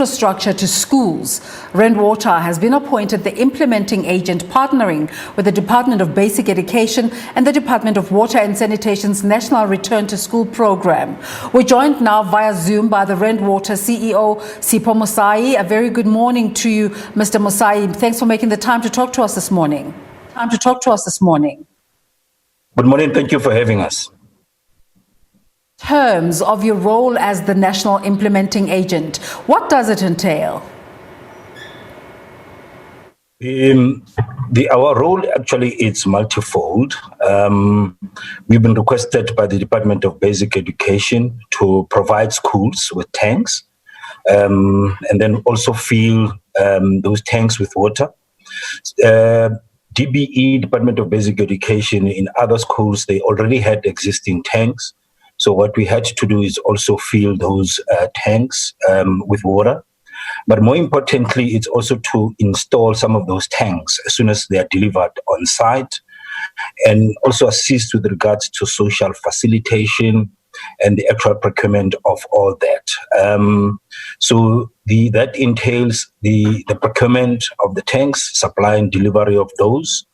infrastructure to schools. Randwater has been appointed the implementing agent, partnering with the Department of Basic Education and the Department of Water and Sanitation's National Return to School program. We're joined now via Zoom by the Randwater CEO Sipho Mosai. A very good morning to you, Mr. Mosai. Thanks for making the time to talk to us this morning. Good morning. Thank you for having us. Terms of your role as the national implementing agent, what does it entail? Our role actually is multifold. We've been requested by the Department of Basic Education to provide schools with tanks and then also fill those tanks with water. DBE, Department of Basic Education, in other schools, they already had existing tanks. So what we had to do is also fill those tanks with water. But more importantly, it's also to install some of those tanks as soon as they are delivered on site, and also assist with regards to social facilitation and the actual procurement of all that. So that entails the procurement of the tanks, supply and delivery of those,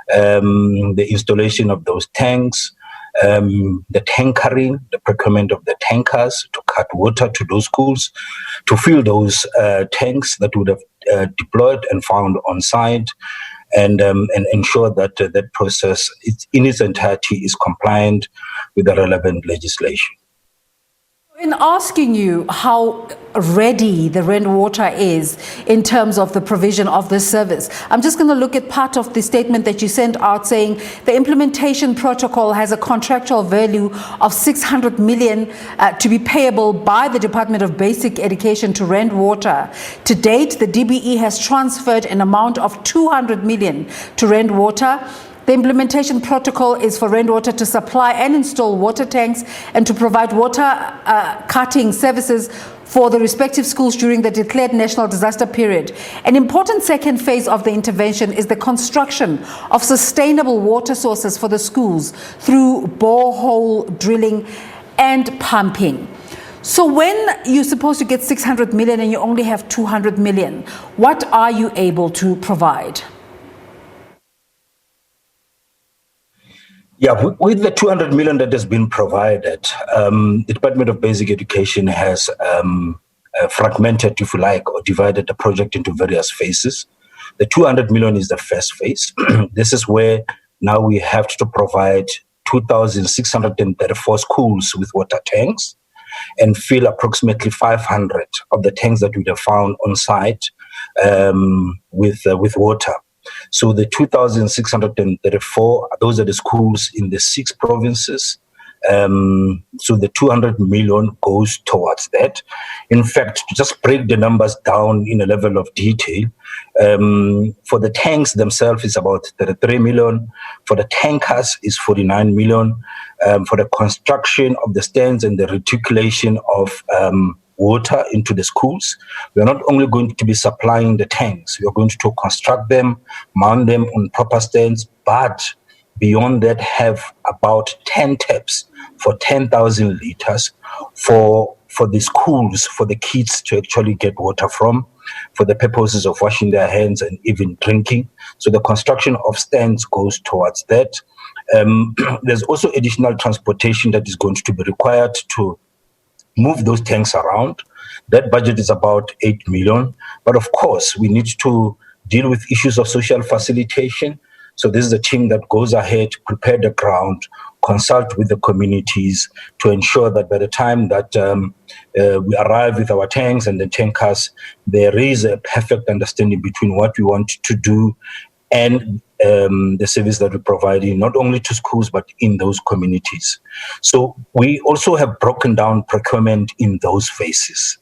the installation of those tanks, the tankering, the procurement of the tankers to cut water to those schools, to fill those tanks that would have deployed and found on site, and ensure that that process in its entirety is compliant with the relevant legislation. In asking you how ready the Randwater is in terms of the provision of this service, I'm just going to look at part of the statement that you sent out saying the implementation protocol has a contractual value of 600 million to be payable by the Department of Basic Education to Randwater. To date, the DBE has transferred an amount of 200 million to Randwater. The implementation protocol is for Randwater to supply and install water tanks and to provide water cutting services for the respective schools during the declared national disaster period. An important second phase of the intervention is the construction of sustainable water sources for the schools through borehole drilling and pumping. So when you're supposed to get 600 million and you only have 200 million, what are you able to provide? Yeah, with the 200 million that has been provided, the Department of Basic Education has fragmented, if you like, or divided the project into various phases. The 200 million is the first phase. This is where now we have to provide 2,634 schools with water tanks and fill approximately 500 of the tanks that we have found on site with water. So the 2,634, those are the schools in the 6 provinces. So the 200 million goes towards that. In fact, to just break the numbers down in a level of detail, for the tanks themselves is about 33 million. For the tankers is 49 million. For the construction of the stands and the reticulation of water into the schools, we are not only going to be supplying the tanks, we are going to construct them, mount them on proper stands, but beyond that have about 10 taps for 10,000 liters for the schools, for the kids to actually get water from, for the purposes of washing their hands and even drinking. So the construction of stands goes towards that. There's also additional transportation that is going to be required to move those tanks around. That budget is about 8 million. But of course, we need to deal with issues of social facilitation. So this is a team that goes ahead, prepare the ground, consult with the communities to ensure that by the time that we arrive with our tanks and the tankers, there is a perfect understanding between what we want to do and the service that we're providing, not only to schools, but in those communities. So we also have broken down procurement in those phases.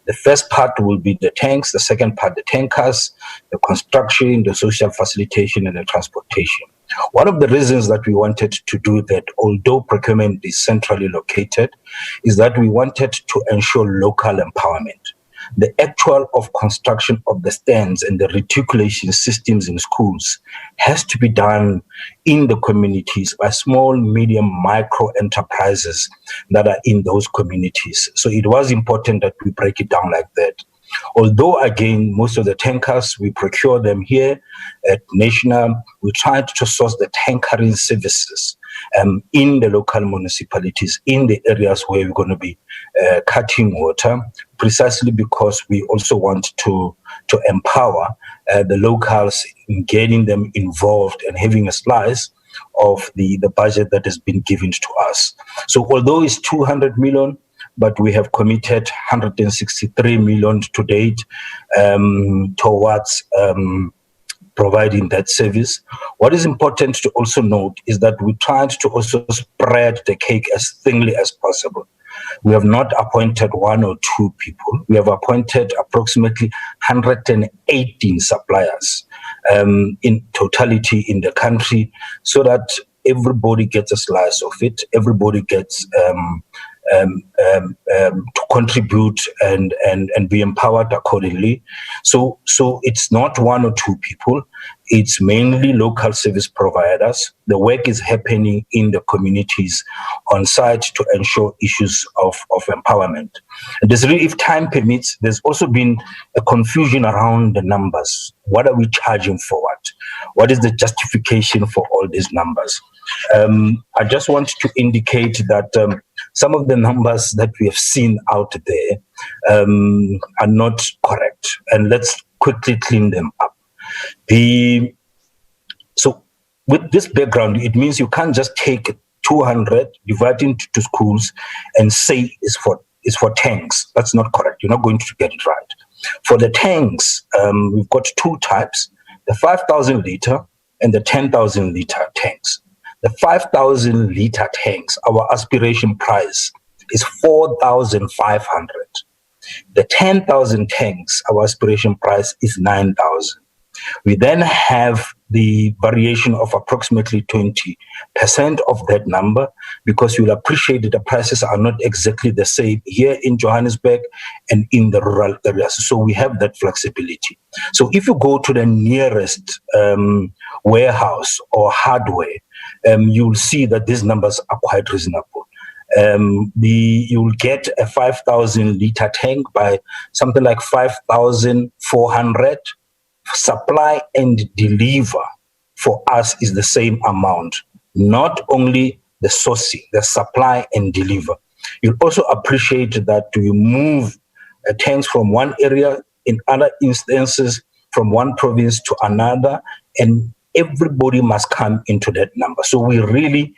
The first part will be the tanks, the second part, the tankers, the construction, the social facilitation, and the transportation. One of the reasons that we wanted to do that, although procurement is centrally located, is that we wanted to ensure local empowerment. The actual of construction of the stands and the reticulation systems in schools has to be done in the communities by small, medium, micro enterprises that are in those communities. So it was important that we break it down like that. Although, again, most of the tankers, we procure them here at National. We tried to source the tankering services in the local municipalities, in the areas where we're going to be cutting water, precisely because we also want to empower the locals in getting them involved and having a slice of the budget that has been given to us. So although it's 200 million, but we have committed 163 million to date towards providing that service. What is important to also note is that we tried to also spread the cake as thinly as possible. We have not appointed one or two people. We have appointed approximately 118 suppliers in totality in the country, so that everybody gets a slice of it. Everybody gets to contribute and be empowered accordingly. So it's not one or two people. It's mainly local service providers. The work is happening in the communities on site to ensure issues of empowerment. And if time permits, there's also been a confusion around the numbers. What are we charging for what? What is the justification for all these numbers? I just want to indicate that some of the numbers that we have seen out there are not correct, and let's quickly clean them up. So with this background, it means you can't just take 200, divide it into schools, and say it's for tanks. That's not correct. You're not going to get it right. For the tanks, we've got two types: the 5,000 liter and the 10,000 liter tanks. The 5,000 liter tanks, our aspiration price is 4,500. The 10,000 tanks, our aspiration price is 9,000. We then have the variation of approximately 20% of that number, because you'll appreciate that the prices are not exactly the same here in Johannesburg and in the rural areas. So we have that flexibility. So if you go to the nearest warehouse or hardware, you'll see that these numbers are quite reasonable. You'll get a 5,000 liter tank by something like 5,400. Supply and deliver for us is the same amount, not only the sourcing, the supply and deliver. You'll also appreciate that we move tanks from one area, in other instances from one province to another, and everybody must come into that number. So we really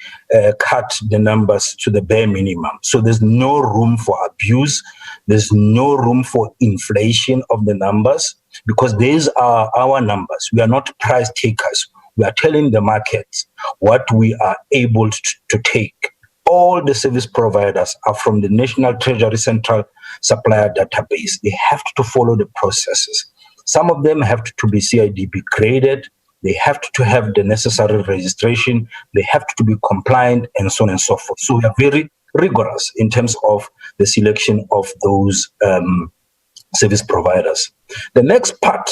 cut the numbers to the bare minimum. So there's no room for abuse. There's no room for inflation of the numbers, because these are our numbers. We are not price takers. We are telling the market what we are able to take. All the service providers are from the National Treasury Central Supplier Database. They have to follow the processes. Some of them have to be CIDB graded. They have to have the necessary registration. They have to be compliant, and so on and so forth. So we are very rigorous in terms of the selection of those service providers. The next part,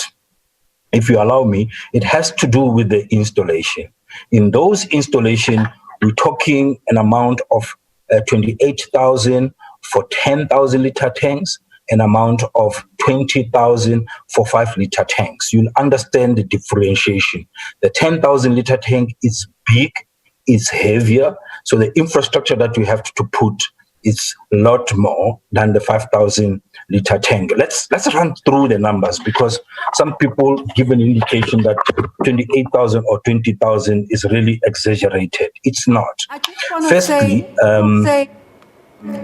if you allow me, it has to do with the installation. In those installation, we're talking an amount of 28,000 for 10,000 liter tanks, an amount of 20,000 for 5 liter tanks. You'll understand the differentiation. The 10,000 liter tank is big, it's heavier, so the infrastructure that we have to put is a lot more than the 5,000 liter tank. Let's run through the numbers, because some people give an indication that 28,000 or 20,000 is really exaggerated. It's not. I just want to Firstly,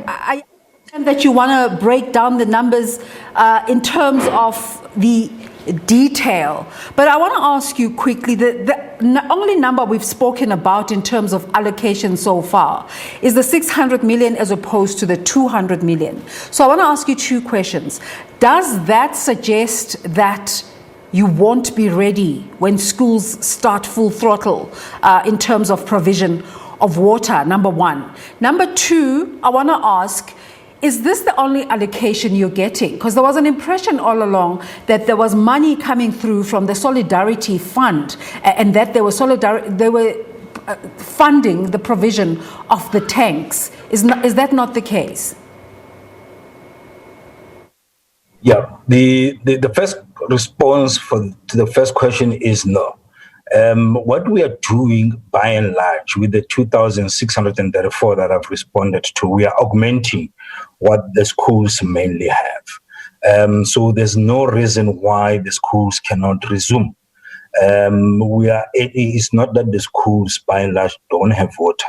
I understand that you want to break down the numbers in terms of the detail, but I want to ask you quickly, the only number we've spoken about in terms of allocation so far is the 600 million as opposed to the 200 million. So I want to ask you two questions. Does that suggest that you won't be ready when schools start full throttle in terms of provision of water, number one? Number two, I want to ask, is this the only allocation you're getting? Because there was an impression all along that there was money coming through from the Solidarity Fund, and that they were funding the provision of the tanks. Is that not the case? Yeah, the first response to the first question is no. What we are doing by and large with the 2,634 that I've responded to, we are augmenting what the schools mainly have. So there's no reason why the schools cannot resume. It's not that the schools by and large don't have water.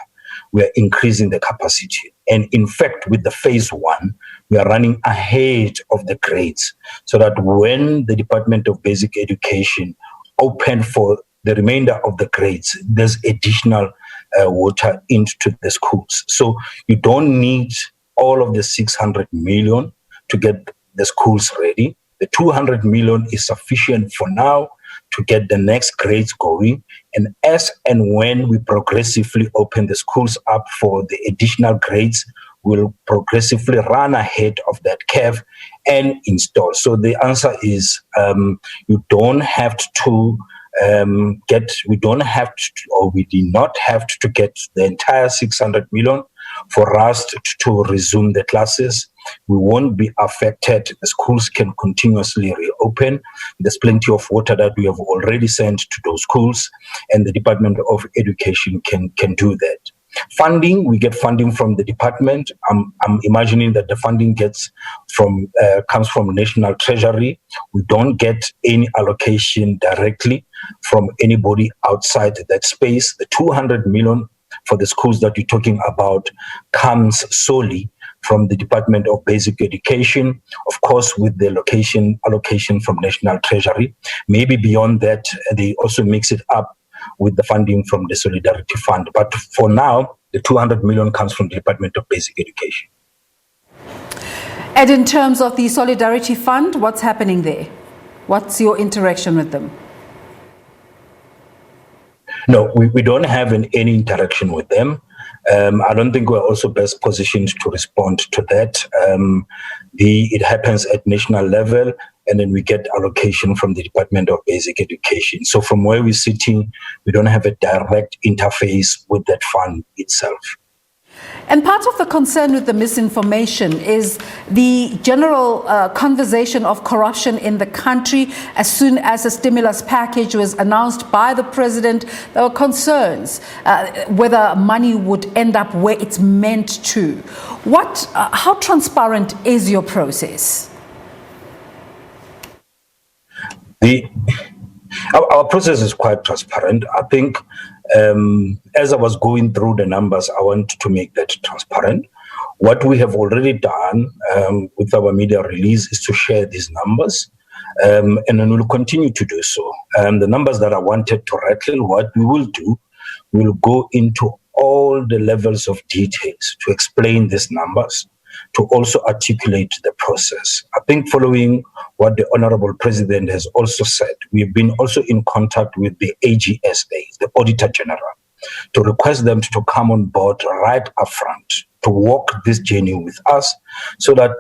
We are increasing the capacity. And in fact, with the phase one, we are running ahead of the grades so that when the Department of Basic Education open for the remainder of the grades, there's additional water into the schools. So you don't need all of the 600 million to get the schools ready. The 200 million is sufficient for now to get the next grades going. And as and when we progressively open the schools up for the additional grades, we'll progressively run ahead of that curve and install. So the answer is you don't have to we do not have to get the entire 600 million for us to resume the classes. We won't be affected. The schools can continuously reopen. There's plenty of water that we have already sent to those schools, and the Department of Education can do that. Funding, we get funding from the department. I'm imagining that the funding comes from National Treasury. We don't get any allocation directly from anybody outside that space. The 200 million for the schools that you're talking about comes solely from the Department of Basic Education, of course, with the allocation from National Treasury. Maybe beyond that, they also mix it up with the funding from the Solidarity Fund. But for now, the 200 million comes from the Department of Basic Education. And in terms of the Solidarity Fund, what's happening there? What's your interaction with them? No, we don't have any interaction with them. I don't think we're also best positioned to respond to that. It happens at national level, and then we get allocation from the Department of Basic Education. So from where we're sitting, we don't have a direct interface with that fund itself. And part of the concern with the misinformation is the general conversation of corruption in the country. As soon as a stimulus package was announced by the president, there were concerns whether money would end up where it's meant to. How transparent is your process? Our process is quite transparent. I think as I was going through the numbers, I wanted to make that transparent. What we have already done with our media release is to share these numbers, and then we'll continue to do so. The numbers that I wanted to rattle, what we will do, we'll go into all the levels of details to explain these numbers, to also articulate the process. I think following what the Honorable President has also said, we've been also in contact with the AGSA, the Auditor General, to request them to come on board right up front, to walk this journey with us, so that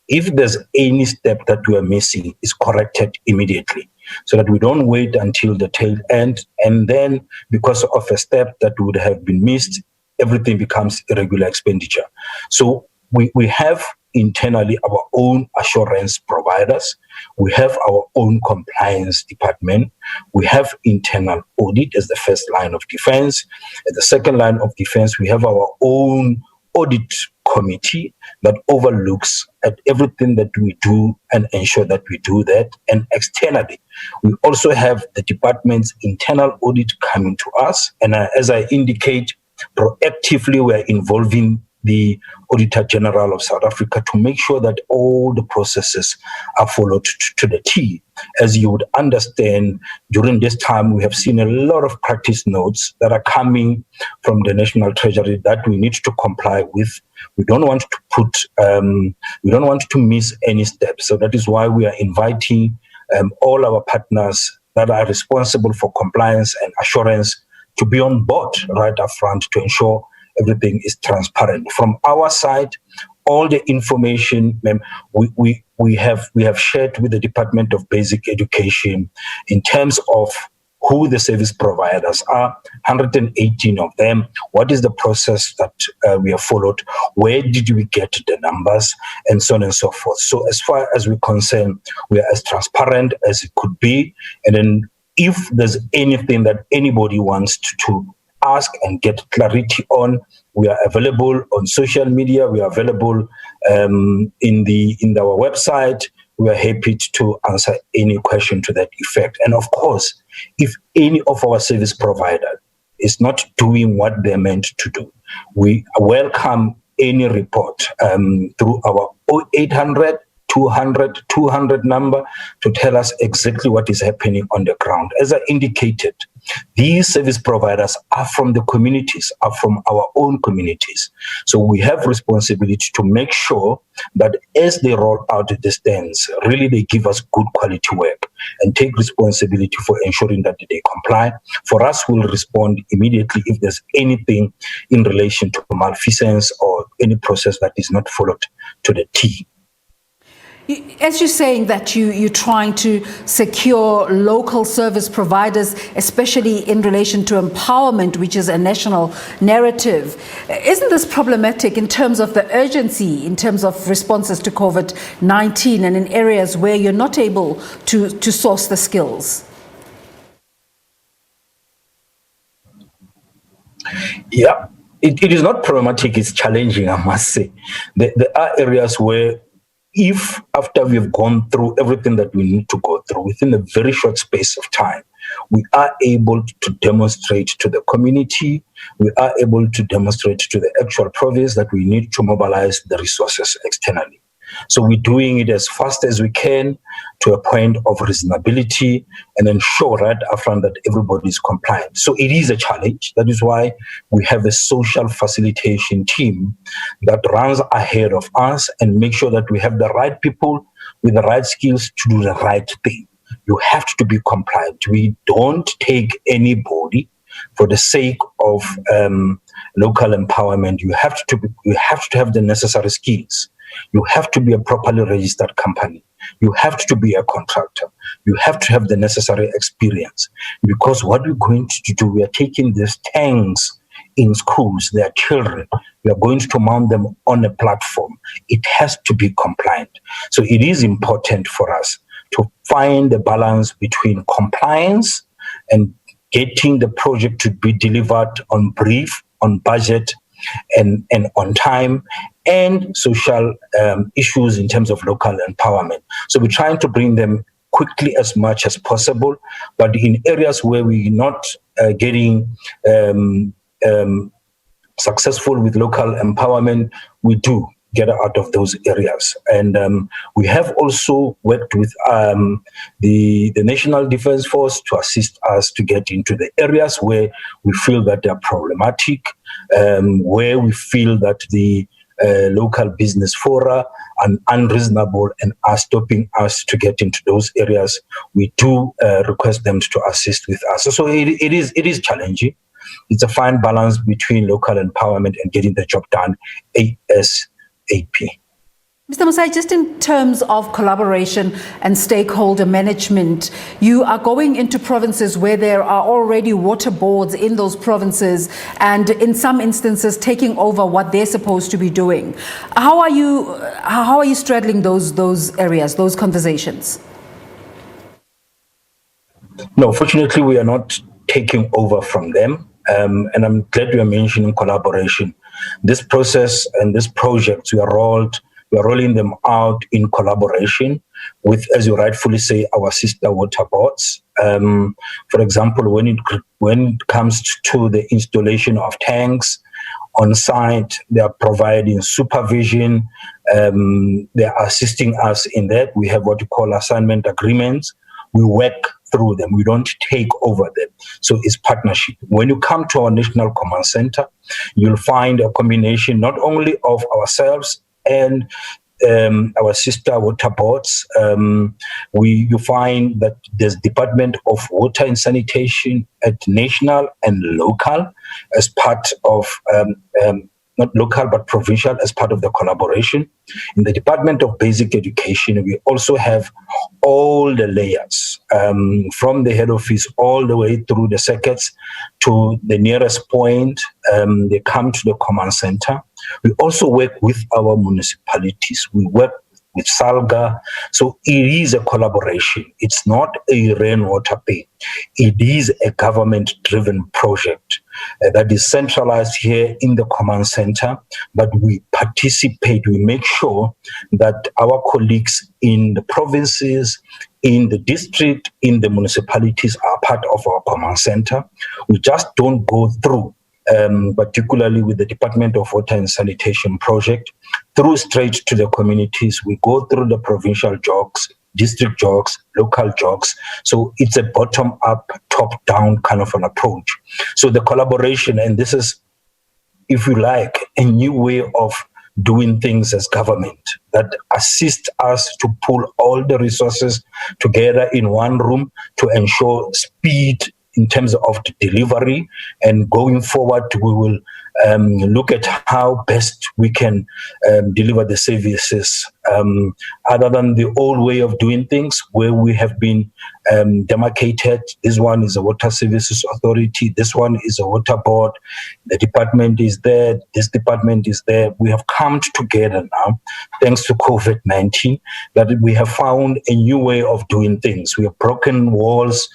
if there's any step that we are missing, is corrected immediately, so that we don't wait until the tail end, and then because of a step that would have been missed, everything becomes irregular expenditure. So we have internally our own assurance providers. We have our own compliance department. We have internal audit as the first line of defense. As the second line of defense, we have our own audit committee that overlooks at everything that we do and ensure that we do that. And externally, we also have the department's internal audit coming to us. And as I indicate, proactively we're involving the Auditor General of South Africa to make sure that all the processes are followed to the T. As you would understand, during this time, we have seen a lot of practice notes that are coming from the National Treasury that we need to comply with. We don't want to miss any steps. So that is why we are inviting all our partners that are responsible for compliance and assurance to be on board right up front to ensure everything is transparent. From our side, all the information we have shared with the Department of Basic Education in terms of who the service providers are, 118 of them, what is the process that we have followed, where did we get the numbers, and so on and so forth. So as far as we're concerned, we are as transparent as it could be. And then if there's anything that anybody wants to ask and get clarity on, we are available on social media, we are available in our website. We are happy to answer any question to that effect. And of course, if any of our service providers is not doing what they're meant to do, we welcome any report through our 0800 200 number to tell us exactly what is happening on the ground. As I indicated, these service providers are from the communities, are from our own communities. So we have responsibility to make sure that as they roll out the stands, really they give us good quality work and take responsibility for ensuring that they comply. For us, we'll respond immediately if there's anything in relation to malfeasance or any process that is not followed to the T. As you're saying that you're trying to secure local service providers, especially in relation to empowerment, which is a national narrative, isn't this problematic in terms of the urgency, in terms of responses to COVID-19 and in areas where you're not able to source the skills? Yeah, it is not problematic, it's challenging, I must say. There are areas where if after we've gone through everything that we need to go through within a very short space of time, we are able to demonstrate to the community, we are able to demonstrate to the actual province that we need to mobilize the resources externally. So we're doing it as fast as we can to a point of reasonability and ensure right upfront that everybody is compliant. So it is a challenge. That is why we have a social facilitation team that runs ahead of us and make sure that we have the right people with the right skills to do the right thing. You have to be compliant. We don't take anybody for the sake of local empowerment. You have to have the necessary skills. You have to be a properly registered company. You have to be a contractor. You have to have the necessary experience. Because what we're going to do, we are taking these tanks in schools, their children. We are going to mount them on a platform. It has to be compliant. So it is important for us to find the balance between compliance and getting the project to be delivered on brief, on budget, and on time, and social issues in terms of local empowerment. So we're trying to bring them quickly as much as possible, but in areas where we're not getting successful with local empowerment, we do get out of those areas. And we have also worked with the National Defence Force to assist us to get into the areas where we feel that they are problematic, where we feel that the local business fora are unreasonable and are stopping us to get into those areas. We do request them to assist with us. So it is challenging. It's a fine balance between local empowerment and getting the job done ASAP. Mr. Mosai, just in terms of collaboration and stakeholder management, you are going into provinces where there are already water boards in those provinces and in some instances taking over what they're supposed to be doing. How are you straddling those areas, those conversations? No, fortunately, we are not taking over from them. And I'm glad you are mentioning collaboration. This process and this project, we are rolling them out in collaboration with, as you rightfully say, our sister water boards. For example, when it comes to the installation of tanks on site, they are providing supervision. They are assisting us in that. We have what we call assignment agreements. We work through them. We don't take over them. So it's partnership. When you come to our National Command Center, you'll find a combination not only of ourselves and our sister water boards. You find that there's Department of Water and Sanitation at national and local as part of not local but provincial as part of the collaboration. In the Department of Basic Education, we also have all the layers from the head office all the way through the circuits to the nearest point. They come to the command center. We also work with our municipalities. We work with Salga. So it is a collaboration. It's not a rainwater pay. It is a government-driven project that is centralized here in the command center, but we participate. We make sure that our colleagues in the provinces, in the district, in the municipalities are part of our command center. We just don't go through particularly with the Department of Water and Sanitation project, through straight to the communities. We go through the provincial jogs, district jogs, local jogs. So it's a bottom-up, top-down kind of an approach. So the collaboration, and this is, if you like, a new way of doing things as government that assist us to pull all the resources together in one room to ensure speed in terms of the delivery. And going forward, we will look at how best we can deliver the services other than the old way of doing things where we have been demarcated. This one is a Water Services Authority. This one is a water board. The department is there. This department is there. We have come together now, thanks to COVID-19, that we have found a new way of doing things. We have broken walls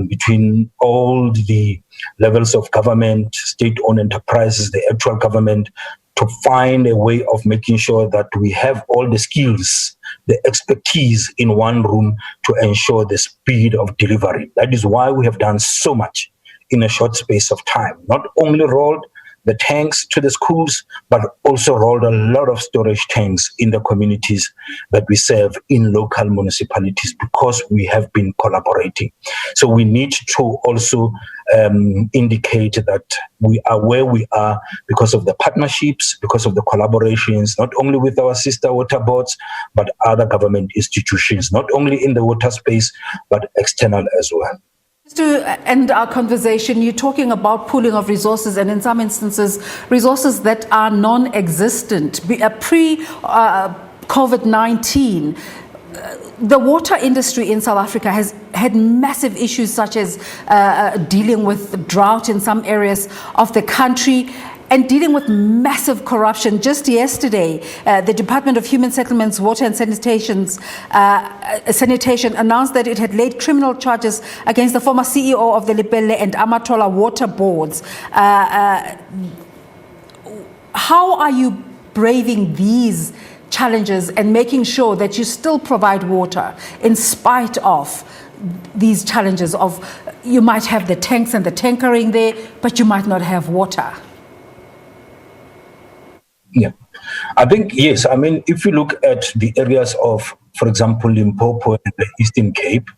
between all the levels of government, state-owned enterprises, the actual government, to find a way of making sure that we have all the skills, the expertise in one room to ensure the speed of delivery. That is why we have done so much in a short space of time. Not only rolled the tanks to the schools, but also rolled a lot of storage tanks in the communities that we serve in local municipalities because we have been collaborating. So we need to also indicate that we are where we are because of the partnerships, because of the collaborations, not only with our sister water boards, but other government institutions, not only in the water space, but external as well. To end our conversation, you're talking about pooling of resources, and in some instances, resources that are non-existent. Pre-COVID-19, the water industry in South Africa has had massive issues such as dealing with drought in some areas of the country and dealing with massive corruption. Just yesterday, the Department of Human Settlements, Water and Sanitation announced that it had laid criminal charges against the former CEO of the Lepelle and Amatola water boards. How are you braving these challenges and making sure that you still provide water in spite of these challenges of you might have the tanks and the tankering there, but you might not have water? Yeah, I think, yes. I mean, if you look at the areas of, for example, Limpopo and the Eastern Cape,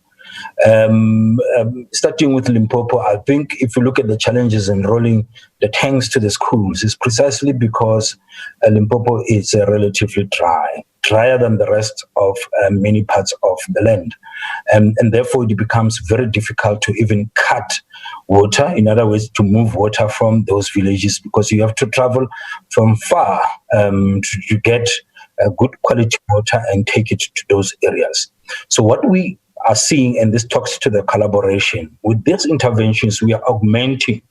starting with Limpopo, I think if you look at the challenges in rolling the tanks to the schools, it's precisely because Limpopo is relatively drier than the rest of many parts of the land. And therefore, it becomes very difficult to even cut water, in other words, to move water from those villages, because you have to travel from far to get good quality water and take it to those areas. So what we are seeing, and this talks to the collaboration, with these interventions, we are augmenting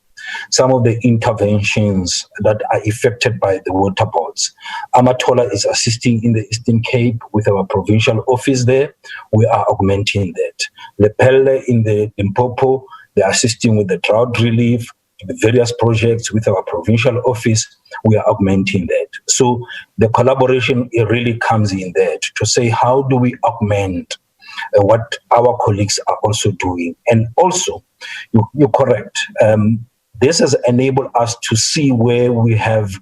some of the interventions that are effected by the water boards. Amatola is assisting in the Eastern Cape with our provincial office there. We are augmenting that. Lepelle in the Limpopo, they are assisting with the drought relief, the various projects with our provincial office. We are augmenting that. So the collaboration, it really comes in that to say, how do we augment what our colleagues are also doing? And also, you're correct. This has enabled us to see where we have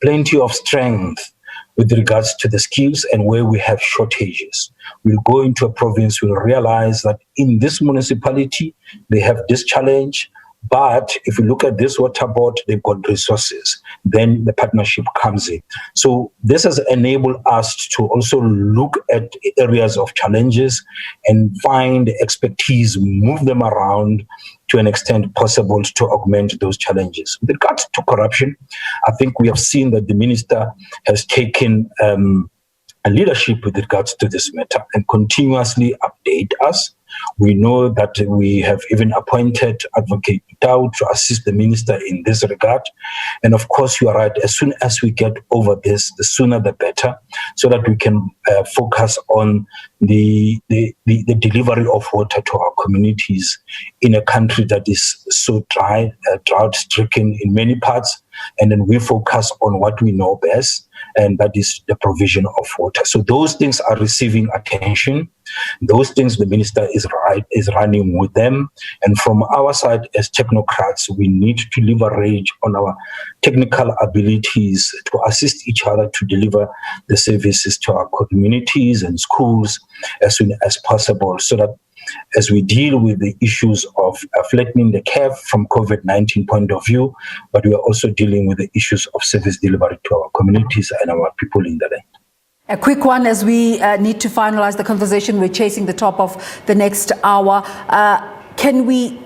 plenty of strength with regards to the skills and where we have shortages. We'll go into a province, we'll realize that in this municipality, they have this challenge. But if you look at this water board, they've got resources. Then the partnership comes in. So this has enabled us to also look at areas of challenges and find expertise, move them around to an extent possible to augment those challenges. With regards to corruption, I think we have seen that the minister has taken a leadership with regards to this matter and continuously updates accommodate us. We know that we have even appointed Advocate Tau to assist the minister in this regard. And of course, you are right, as soon as we get over this, the sooner the better, so that we can focus on the delivery of water to our communities in a country that is so dry, drought-stricken in many parts. And then we focus on what we know best, and that is the provision of water. So those things are receiving attention. Those things the minister is running with them. And from our side as technocrats, we need to leverage on our technical abilities to assist each other to deliver the services to our communities and schools as soon as possible, so that as we deal with the issues of flattening the curve from COVID-19 point of view, but we are also dealing with the issues of service delivery to our communities and our people in the land. A quick one as we need to finalize the conversation. We're chasing the top of the next hour. Can we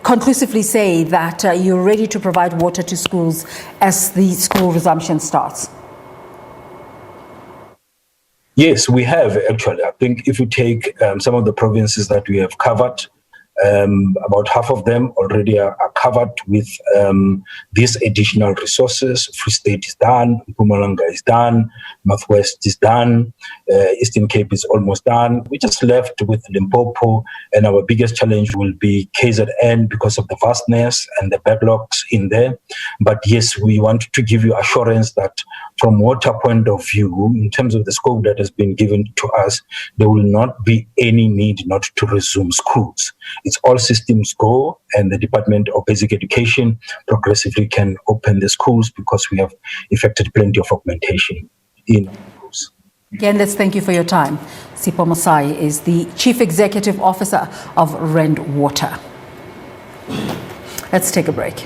conclusively say that you're ready to provide water to schools as the school resumption starts? Yes, we have actually. I think if you take some of the provinces that we have covered, about half of them already are covered with these additional resources. Free State is done, Mpumalanga is done, Northwest is done, Eastern Cape is almost done. We just left with Limpopo, and our biggest challenge will be KZN because of the vastness and the backlogs in there. But yes, we want to give you assurance that from water point of view, in terms of the scope that has been given to us, there will not be any need not to resume schools. It's all systems go, and the Department of Basic Education progressively can open the schools because we have effected plenty of augmentation in schools. Again, let's thank you for your time. Sipho Mosai is the Chief Executive Officer of Randwater. Let's take a break.